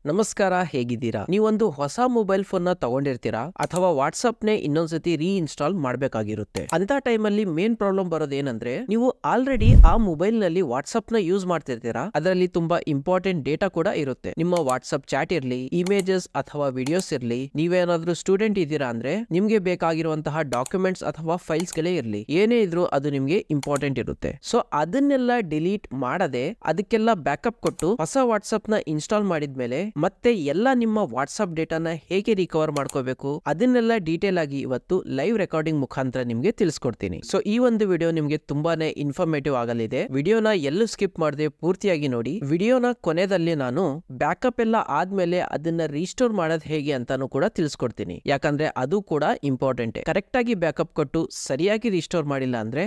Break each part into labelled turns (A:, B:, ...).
A: ನಮಸ್ಕಾರ, ಹೇಗಿದ್ದೀರಾ? ನೀವೊಂದು ಹೊಸ ಮೊಬೈಲ್ ಫೋನ್ ನ ತಗೊಂಡಿರ್ತೀರಾ ಅಥವಾ ವಾಟ್ಸ್ಆಪ್ ನೇ ಇನ್ನೊಂದ್ಸತಿ ರೀಇನ್ಸ್ಟಾಲ್ ಮಾಡಬೇಕಾಗಿರುತ್ತೆ. ಅಂತ ಟೈಮಲ್ಲಿ ಮೇನ್ ಪ್ರಾಬ್ಲಮ್ ಬರೋದೇನಂದ್ರೆ, ನೀವು ಆಲ್ರೆಡಿ ಆ ಮೊಬೈಲ್ ನಲ್ಲಿ ವಾಟ್ಸ್ಆಪ್ ನ ಯೂಸ್ ಮಾಡ್ತಿರ್ತೀರಾ. ಅದರಲ್ಲಿ ತುಂಬಾ ಇಂಪಾರ್ಟೆಂಟ್ ಡೇಟಾ ಕೂಡ ಇರುತ್ತೆ. ನಿಮ್ಮ ವಾಟ್ಸ್ಆಪ್ ಚಾಟ್ ಇರ್ಲಿ, ಇಮೇಜಸ್ ಅಥವಾ ವಿಡಿಯೋಸ್ ಇರ್ಲಿ, ನೀವೇನಾದ್ರೂ ಸ್ಟೂಡೆಂಟ್ ಇದ್ದೀರಾ ಅಂದ್ರೆ ನಿಮ್ಗೆ ಬೇಕಾಗಿರುವಂತಹ ಡಾಕ್ಯುಮೆಂಟ್ಸ್ ಅಥವಾ ಫೈಲ್ಸ್ ಗಳೇ ಇರ್ಲಿ, ಏನೇ ಇದ್ರೂ ಅದು ನಿಮ್ಗೆ ಇಂಪಾರ್ಟೆಂಟ್ ಇರುತ್ತೆ. ಸೊ ಅದನ್ನೆಲ್ಲ ಡಿಲೀಟ್ ಮಾಡದೆ ಅದಕ್ಕೆಲ್ಲ ಬ್ಯಾಕಪ್ ಕೊಟ್ಟು ಹೊಸ ವಾಟ್ಸ್ಆಪ್ ನ ಇನ್ಸ್ಟಾಲ್ ಮಾಡಿದ್ಮೇಲೆ ಮತ್ತೆ ಎಲ್ಲ ನಿಮ್ಮ ವಾಟ್ಸ್ಆಪ್ ಡೇಟಾನ ಹೇಗೆ ರಿಕವರ್ ಮಾಡ್ಕೋಬೇಕು ಅದನ್ನೆಲ್ಲ ಡೀಟೇಲ್ ಆಗಿ ಇವತ್ತು ಲೈವ್ ರೆಕಾರ್ಡಿಂಗ್ ಮುಖಾಂತರ ನಿಮ್ಗೆ ತಿಳಿಸ್ಕೊಡ್ತೀನಿ. ಸೊ ಈ ಒಂದು ವಿಡಿಯೋ ನಿಮ್ಗೆ ತುಂಬಾನೇ ಇನ್ಫಾರ್ಮೇಟಿವ್ ಆಗಲಿದೆ. ವಿಡಿಯೋನ ಎಲ್ಲೂ ಸ್ಕಿಪ್ ಮಾಡದೆ ಪೂರ್ತಿಯಾಗಿ ನೋಡಿ. ವಿಡಿಯೋನ ಕೊನೆಯಲ್ಲಿ ನಾನು ಬ್ಯಾಕಪ್ ಎಲ್ಲ ಆದ್ಮೇಲೆ ಅದನ್ನ ರೀಸ್ಟೋರ್ ಮಾಡೋದು ಹೇಗೆ ಅಂತಾನು ಕೂಡ ತಿಳಿಸ್ಕೊಡ್ತೀನಿ. ಯಾಕಂದ್ರೆ ಅದು ಕೂಡ ಇಂಪಾರ್ಟೆಂಟ್. ಕರೆಕ್ಟ್ ಆಗಿ ಬ್ಯಾಕಪ್ ಕೊಟ್ಟು ಸರಿಯಾಗಿ ರೀಸ್ಟೋರ್ ಮಾಡಿಲ್ಲ ಅಂದ್ರೆ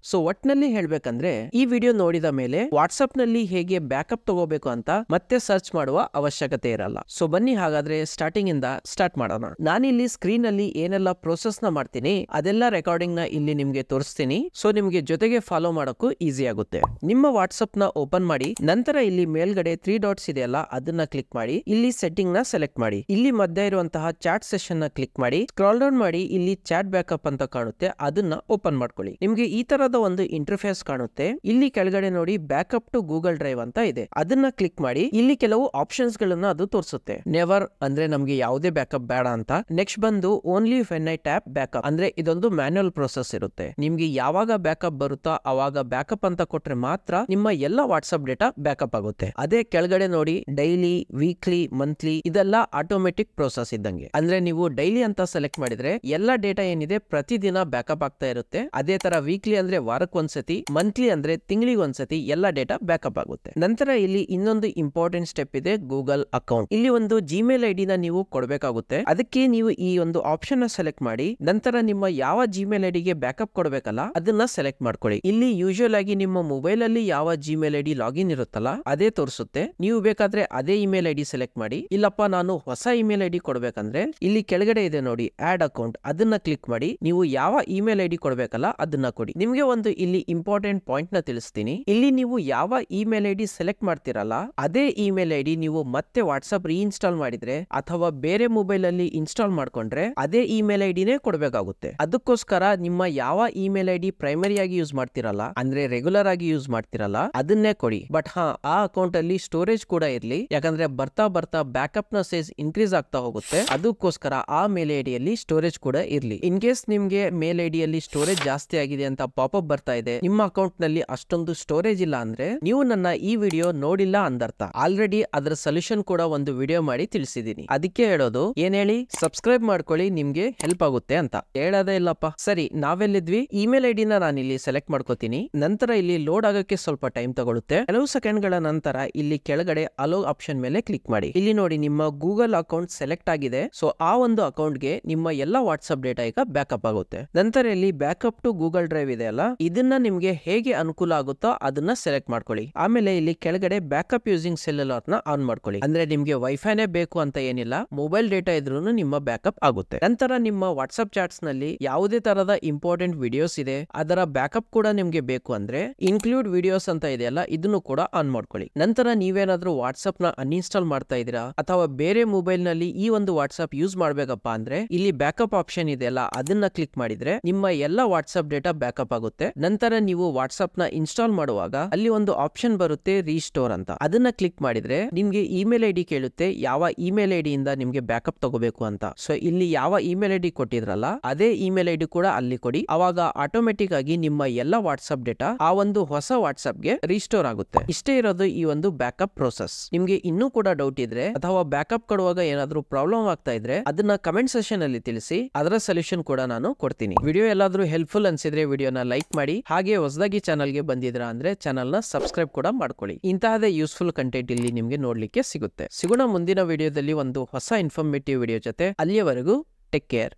A: ಸೊ ಒಟ್ನಲ್ಲಿ ಹೇಳ್ಬೇಕಂದ್ರೆ ಈ ವಿಡಿಯೋ ನೋಡಿದ ಮೇಲೆ ವಾಟ್ಸ್ಆಪ್ ನಲ್ಲಿ ಹೇಗೆ ಬ್ಯಾಕಪ್ ತಗೋಬೇಕು ಅಂತ ಮತ್ತೆ ಸರ್ಚ್ ಮಾಡುವ ಅವಶ್ಯಕತೆ ಇರಲ್ಲ. ಸೊ ಬನ್ನಿ ಹಾಗಾದ್ರೆ ಸ್ಟಾರ್ಟಿಂಗ್ ಇಂದ ಸ್ಟಾರ್ಟ್ ಮಾಡೋಣ. ನಾನಿಲ್ಲಿ ಸ್ಕ್ರೀನ್ ಅಲ್ಲಿ ಏನೆಲ್ಲ ಪ್ರೋಸೆಸ್ ನ ಮಾಡ್ತೀನಿ ಅದೆಲ್ಲ ರೆಕಾರ್ಡಿಂಗ್ ನ ಇಲ್ಲಿ ನಿಮ್ಗೆ ತೋರಿಸ್ತೀನಿ. ಸೊ ನಿಮ್ಗೆ ಜೊತೆಗೆ ಫಾಲೋ ಮಾಡೋಕ್ಕೂ ಈಸಿ ಆಗುತ್ತೆ. ನಿಮ್ಮ ವಾಟ್ಸ್ಆಪ್ ನ ಓಪನ್ ಮಾಡಿ, ನಂತರ ಇಲ್ಲಿ ಮೇಲ್ಗಡೆ 3 ಡಾಟ್ಸ್ ಇದೆಯಲ್ಲ ಅದನ್ನ ಕ್ಲಿಕ್ ಮಾಡಿ, ಇಲ್ಲಿ ಸೆಟ್ಟಿಂಗ್ ನ ಸೆಲೆಕ್ಟ್ ಮಾಡಿ, ಇಲ್ಲಿ ಮಧ್ಯ ಇರುವಂತಹ ಚಾಟ್ ಸೆಷನ್ ನ ಕ್ಲಿಕ್ ಮಾಡಿ, ಸ್ಕ್ರಾಲ್ ಡೌನ್ ಮಾಡಿ, ಇಲ್ಲಿ ಚಾಟ್ ಬ್ಯಾಕಪ್ ಅಂತ ಕಾಣುತ್ತೆ ಅದನ್ನ ಓಪನ್ ಮಾಡ್ಕೊಳ್ಳಿ. ನಿಮ್ಗೆ ಈ ತರ ಒಂದು ಇಂಟರ್ಫೇಸ್ ಕಾಣುತ್ತೆ. ಇಲ್ಲಿ ಕೆಳಗಡೆ ನೋಡಿ ಬ್ಯಾಕಪ್ ಟು ಗೂಗಲ್ ಡ್ರೈವ್ ಅಂತ ಇದೆ, ಅದನ್ನ ಕ್ಲಿಕ್ ಮಾಡಿ. ಇಲ್ಲಿ ಕೆಲವು ಆಪ್ಷನ್ಸ್ ಗಳನ್ನ ಅದು ತೋರಿಸುತ್ತೆ. ನೆವರ್ ಅಂದ್ರೆ ನಮ್ಗೆ ಯಾವುದೇ ಬ್ಯಾಕಪ್ ಬೇಡ ಅಂತ. ನೆಕ್ಸ್ಟ್ ಬಂದು only when I tap backup ಅಂದ್ರೆ ಇದೊಂದು ಮ್ಯಾನ್ಯುಯಲ್ ಪ್ರೋಸೆಸ್ ಇರುತ್ತೆ. ನಿಮ್ಗೆ ಯಾವಾಗ ಬ್ಯಾಕಪ್ ಬರುತ್ತಾ ಅವಾಗ ಬ್ಯಾಕಪ್ ಅಂತ ಕೊಟ್ರೆ ಮಾತ್ರ ನಿಮ್ಮ ಎಲ್ಲ ವಾಟ್ಸ್ಆಪ್ ಡೇಟಾ ಬ್ಯಾಕಪ್ ಆಗುತ್ತೆ. ಅದೇ ಕೆಳಗಡೆ ನೋಡಿ ಡೈಲಿ, ವೀಕ್ಲಿ, ಮಂತ್ಲಿ ಇದೆಲ್ಲ ಆಟೋಮೆಟಿಕ್ ಪ್ರೋಸೆಸ್ ಇದ್ದಂಗೆ. ಅಂದ್ರೆ ನೀವು ಡೈಲಿ ಅಂತ ಸೆಲೆಕ್ಟ್ ಮಾಡಿದ್ರೆ ಎಲ್ಲ ಡೇಟಾ ಏನಿದೆ ಪ್ರತಿದಿನ ಬ್ಯಾಕಪ್ ಆಗ್ತಾ ಇರುತ್ತೆ. ಅದೇ ತರ ವೀಕ್ಲಿ ಅಂದ್ರೆ ವಾರಕ್ಕೊಂದ್ಸತಿ, ಮಂತ್ಲಿ ಅಂದ್ರೆ ತಿಂಗಳಿಗೆ ಒಂದ್ಸತಿ ಎಲ್ಲ ಡೇಟಾ ಬ್ಯಾಕಪ್ ಆಗುತ್ತೆ. ನಂತರ ಇಲ್ಲಿ ಇನ್ನೊಂದು ಇಂಪಾರ್ಟೆಂಟ್ ಸ್ಟೆಪ್ ಇದೆ, ಗೂಗಲ್ ಅಕೌಂಟ್. ಇಲ್ಲಿ ಒಂದು ಜಿಮೇಲ್ ಐಡಿ ನ ನೀವು ಕೊಡಬೇಕಾಗುತ್ತೆ. ಅದಕ್ಕೆ ನೀವು ಈ ಒಂದು ಆಪ್ಷನ್ ನ ಸೆಲೆಕ್ಟ್ ಮಾಡಿ, ನಂತರ ನಿಮ್ಮ ಯಾವ ಜಿಮೇಲ್ ಐಡಿಗೆ ಬ್ಯಾಕಪ್ ಕೊಡಬೇಕಲ್ಲ ಅದನ್ನ ಸೆಲೆಕ್ಟ್ ಮಾಡ್ಕೊಳ್ಳಿ. ಇಲ್ಲಿ ಯೂಶುವಲ್ ಆಗಿ ನಿಮ್ಮ ಮೊಬೈಲ್ ಅಲ್ಲಿ ಯಾವ ಜಿಮೇಲ್ ಐಡಿ ಲಾಗಿನ್ ಇರುತ್ತಲ್ಲ ಅದೇ ತೋರಿಸುತ್ತೆ. ನೀವು ಬೇಕಾದ್ರೆ ಅದೇ ಇಮೇಲ್ ಐಡಿ ಸೆಲೆಕ್ಟ್ ಮಾಡಿ. ಇಲ್ಲಪ್ಪ ನಾನು ಹೊಸ ಇಮೇಲ್ ಐಡಿ ಕೊಡ್ಬೇಕಂದ್ರೆ ಇಲ್ಲಿ ಕೆಳಗಡೆ ಇದೆ ನೋಡಿ ಆಡ್ ಅಕೌಂಟ್, ಅದನ್ನ ಕ್ಲಿಕ್ ಮಾಡಿ. ನೀವು ಯಾವ ಇಮೇಲ್ ಐಡಿ ಕೊಡ್ಬೇಕಲ್ಲ ಅದನ್ನ ಕೊಡಿ. ನಿಮ್ಗೆ ಒಂದು ಇಲ್ಲಿ ಇಂಪಾರ್ಟೆಂಟ್ ಪಾಯಿಂಟ್ ನ ತಿಳಿಸ್ತೀನಿ. ಇಲ್ಲಿ ನೀವು ಯಾವ ಇಮೇಲ್ ಐಡಿ ಸೆಲೆಕ್ಟ್ ಮಾಡ್ತಿರಲ್ಲ ಅದೇ ಇಮೇಲ್ ಐಡಿ ನೀವು ಮತ್ತೆ ವಾಟ್ಸ್ಆಪ್ ರೀಇನ್ಸ್ಟಾಲ್ ಮಾಡಿದ್ರೆ ಅಥವಾ ಬೇರೆ ಮೊಬೈಲ್ ಅಲ್ಲಿ ಇನ್ಸ್ಟಾಲ್ ಮಾಡ್ಕೊಂಡ್ರೆ ಅದೇ ಇಮೇಲ್ ಐಡಿನೇ ಕೊಡ್ಬೇಕಾಗುತ್ತೆ. ಅದಕ್ಕೋಸ್ಕರ ನಿಮ್ಮ ಯಾವ ಇಮೇಲ್ ಐಡಿ ಪ್ರೈಮರಿ ಆಗಿ ಯೂಸ್ ಮಾಡ್ತಿರಲ್ಲ ಅಂದ್ರೆ ರೆಗ್ಯುಲರ್ ಆಗಿ ಯೂಸ್ ಮಾಡ್ತಿರಲ್ಲ ಅದನ್ನೇ ಕೊಡಿ. ಬಟ್ ಆ ಅಕೌಂಟ್ ಅಲ್ಲಿ ಸ್ಟೋರೇಜ್ ಕೂಡ ಇರ್ಲಿ, ಯಾಕಂದ್ರೆ ಬರ್ತಾ ಬರ್ತಾ ಬ್ಯಾಕಪ್ ನ ಸೈಜ್ ಇನ್ಕ್ರೀಸ್ ಆಗ್ತಾ ಹೋಗುತ್ತೆ. ಅದಕ್ಕೋಸ್ಕರ ಆ ಮೇಲ್ ಐಡಿಯಲ್ಲಿ ಸ್ಟೋರೇಜ್ ಕೂಡ ಇರ್ಲಿ. ಇನ್ ಕೇಸ್ ನಿಮ್ಗೆ ಮೇಲ್ ಐಡಿಯಲ್ಲಿ ಸ್ಟೋರೇಜ್ ಜಾಸ್ತಿ ಆಗಿದೆ ಅಂತ ಪಾಪಪ್ ಬರ್ತಾ ಇದೆ, ನಿಮ್ಮ ಅಕೌಂಟ್ ನಲ್ಲಿ ಅಷ್ಟೊಂದು ಸ್ಟೋರೇಜ್ ಇಲ್ಲ ಅಂದ್ರೆ ನೀವು ನನ್ನ ಈ ವಿಡಿಯೋ ನೋಡಿಲ್ಲ ಅಂದರ್ಥ. ಆಲ್ರೆಡಿ ಅದರ ಸೊಲ್ಯೂಷನ್ ಕೂಡ ಒಂದು ವಿಡಿಯೋ ಮಾಡಿ ತಿಳಿಸಿದೀನಿ. ಅದಕ್ಕೆ ಹೇಳೋದು ಏನ್ ಹೇಳಿ, ಸಬ್ಸ್ಕ್ರೈಬ್ ಮಾಡ್ಕೊಳ್ಳಿ, ನಿಮ್ಗೆ ಹೆಲ್ಪ್ ಆಗುತ್ತೆ ಅಂತ. ಹೇಳೋದೇ ಇಲ್ಲಪ್ಪ. ಸರಿ, ನಾವೆಲ್ಲಿದ್ವಿ? ಇಮೇಲ್ ಐಡಿನ ನಾನು ಇಲ್ಲಿ ಸೆಲೆಕ್ಟ್ ಮಾಡ್ಕೋತೀನಿ. ನಂತರ ಇಲ್ಲಿ ಲೋಡ್ ಆಗಕ್ಕೆ ಸ್ವಲ್ಪ ಟೈಮ್ ತಗೊಳುತ್ತೆ. ಕೆಲವು ಸೆಕೆಂಡ್ ಗಳ ನಂತರ ಇಲ್ಲಿ ಕೆಳಗಡೆ ಅಲೋ ಆಪ್ಷನ್ ಮೇಲೆ ಕ್ಲಿಕ್ ಮಾಡಿ. ಇಲ್ಲಿ ನೋಡಿ ನಿಮ್ಮ ಗೂಗಲ್ ಅಕೌಂಟ್ ಸೆಲೆಕ್ಟ್ ಆಗಿದೆ. ಸೊ ಆ ಒಂದು ಅಕೌಂಟ್ ಗೆ ನಿಮ್ಮ ಎಲ್ಲ ವಾಟ್ಸ್ಆಪ್ ಡೇಟಾ ಈಗ ಬ್ಯಾಕಪ್ ಆಗುತ್ತೆ. ನಂತರ ಇಲ್ಲಿ ಬ್ಯಾಕಪ್ ಟು ಗೂಗಲ್ ಡ್ರೈವ್ ಇದೆ ಅಲ್ಲ, ಇದನ್ನ ನಿಮ್ಗೆ ಹೇಗೆ ಅನುಕೂಲ ಆಗುತ್ತೋ ಅದನ್ನ ಸೆಲೆಕ್ಟ್ ಮಾಡ್ಕೊಳ್ಳಿ. ಆಮೇಲೆ ಇಲ್ಲಿ ಕೆಳಗಡೆ ಬ್ಯಾಕಪ್ ಯೂಸಿಂಗ್ ಸೆಲ್ಯುಲಾರ್ ನ ಆನ್ ಮಾಡ್ಕೊಳ್ಳಿ. ಅಂದ್ರೆ ನಿಮ್ಗೆ ವೈಫೈನೇ ಬೇಕು ಅಂತ ಏನಿಲ್ಲ, ಮೊಬೈಲ್ ಡೇಟಾ ಇದ್ರೂ ನಿಮ್ಮ ಬ್ಯಾಕಪ್ ಆಗುತ್ತೆ. ನಂತರ ನಿಮ್ಮ ವಾಟ್ಸ್ಆಪ್ ಚಾಟ್ಸ್ ನಲ್ಲಿ ಯಾವುದೇ ತರದ ಇಂಪಾರ್ಟೆಂಟ್ ವಿಡಿಯೋಸ್ ಇದೆ ಅದರ ಬ್ಯಾಕಪ್ ಕೂಡ ನಿಮ್ಗೆ ಬೇಕು ಅಂದ್ರೆ ಇನ್ಕ್ಲೂಡ್ ವಿಡಿಯೋಸ್ ಅಂತ ಇದೆಯಲ್ಲ ಇದನ್ನು ಕೂಡ ಆನ್ ಮಾಡ್ಕೊಳ್ಳಿ. ನಂತರ ನೀವೇನಾದ್ರೂ ವಾಟ್ಸ್ಆಪ್ ನ ಅನ್ಇನ್ಸ್ಟಾಲ್ ಮಾಡ್ತಾ ಇದೀರಾ ಅಥವಾ ಬೇರೆ ಮೊಬೈಲ್ ನಲ್ಲಿ ಈ ಒಂದು ವಾಟ್ಸ್ಆಪ್ ಯೂಸ್ ಮಾಡ್ಬೇಕಪ್ಪ ಅಂದ್ರೆ ಇಲ್ಲಿ ಬ್ಯಾಕಪ್ ಆಪ್ಷನ್ ಇದೆಯಲ್ಲ ಅದನ್ನ ಕ್ಲಿಕ್ ಮಾಡಿದ್ರೆ ನಿಮ್ಮ ಎಲ್ಲ ವಾಟ್ಸ್ಆಪ್ ಡೇಟಾ ಬ್ಯಾಕಪ್ ಆಗುತ್ತೆ. ನಂತರ ನೀವು ವಾಟ್ಸ್ಆಪ್ ನ ಇನ್ಸ್ಟಾಲ್ ಮಾಡುವಾಗ ಅಲ್ಲಿ ಒಂದು ಆಪ್ಷನ್ ಬರುತ್ತೆ ರೀಸ್ಟೋರ್ ಅಂತ, ಅದನ್ನ ಕ್ಲಿಕ್ ಮಾಡಿದ್ರೆ ನಿಮ್ಗೆ ಇಮೇಲ್ ಐಡಿ ಕೇಳುತ್ತೆ ಯಾವ ಇಮೇಲ್ ಐಡಿ ಇಂದ ನಿಮ್ಗೆ ಬ್ಯಾಕಪ್ ತಗೋಬೇಕು ಅಂತ. ಸೊ ಇಲ್ಲಿ ಯಾವ ಇಮೇಲ್ ಐಡಿ ಕೊಟ್ಟಿದ್ರಲ್ಲ ಅದೇ ಇಮೇಲ್ ಐಡಿ ಕೂಡ ಅಲ್ಲಿ ಕೊಡಿ. ಅವಾಗ ಆಟೋಮೆಟಿಕ್ ಆಗಿ ನಿಮ್ಮ ಎಲ್ಲ ವಾಟ್ಸ್ಆಪ್ ಡೇಟಾ ಆ ಒಂದು ಹೊಸ ವಾಟ್ಸ್ಆಪ್ ಗೆ ರೀಸ್ಟೋರ್ ಆಗುತ್ತೆ. ಇಷ್ಟೇ ಇರೋದು ಈ ಒಂದು ಬ್ಯಾಕಪ್ ಪ್ರೋಸೆಸ್. ನಿಮ್ಗೆ ಇನ್ನೂ ಕೂಡ ಡೌಟ್ ಇದ್ರೆ ಅಥವಾ ಬ್ಯಾಕಪ್ ಕೊಡುವಾಗ ಏನಾದ್ರೂ ಪ್ರಾಬ್ಲಮ್ ಆಗ್ತಾ ಇದ್ರೆ ಅದನ್ನ ಕಮೆಂಟ್ ಸೆಕ್ಷನ್ ಅಲ್ಲಿ ತಿಳಿಸಿ, ಅದರ ಸೊಲ್ಯೂಷನ್ ಕೂಡ ನಾನು ಕೊಡ್ತೀನಿ. ವಿಡಿಯೋ ಎಲ್ಲಾದ್ರೂ ಹೆಲ್ಪ್ಫುಲ್ ಅನ್ಸಿದ್ರೆ ವಿಡಿಯೋನ ಲೈಕ್ ಮಾಡಿ. ಹಾಗೆ ಹೊಸದಾಗಿ ಚಾನಲ್ಗೆ ಬಂದಿದ್ರಾ ಅಂದ್ರೆ ಚಾನಲ್ ನ ಸಬ್ಸ್ಕ್ರೈಬ್ ಕೂಡ ಮಾಡ್ಕೊಳ್ಳಿ. ಇಂತಹದೇ ಯೂಸ್ಫುಲ್ ಕಂಟೆಂಟ್ ಇಲ್ಲಿ ನಿಮ್ಗೆ ನೋಡ್ಲಿಕ್ಕೆ ಸಿಗುತ್ತೆ. ಸಿಗೋಣ ಮುಂದಿನ ವಿಡಿಯೋದಲ್ಲಿ ಒಂದು ಹೊಸ ಇನ್ಫಾರ್ಮೇಟಿವ್ ವಿಡಿಯೋ ಜೊತೆ. ಅಲ್ಲಿಯವರೆಗೂ ಟೇಕ್ ಕೇರ್.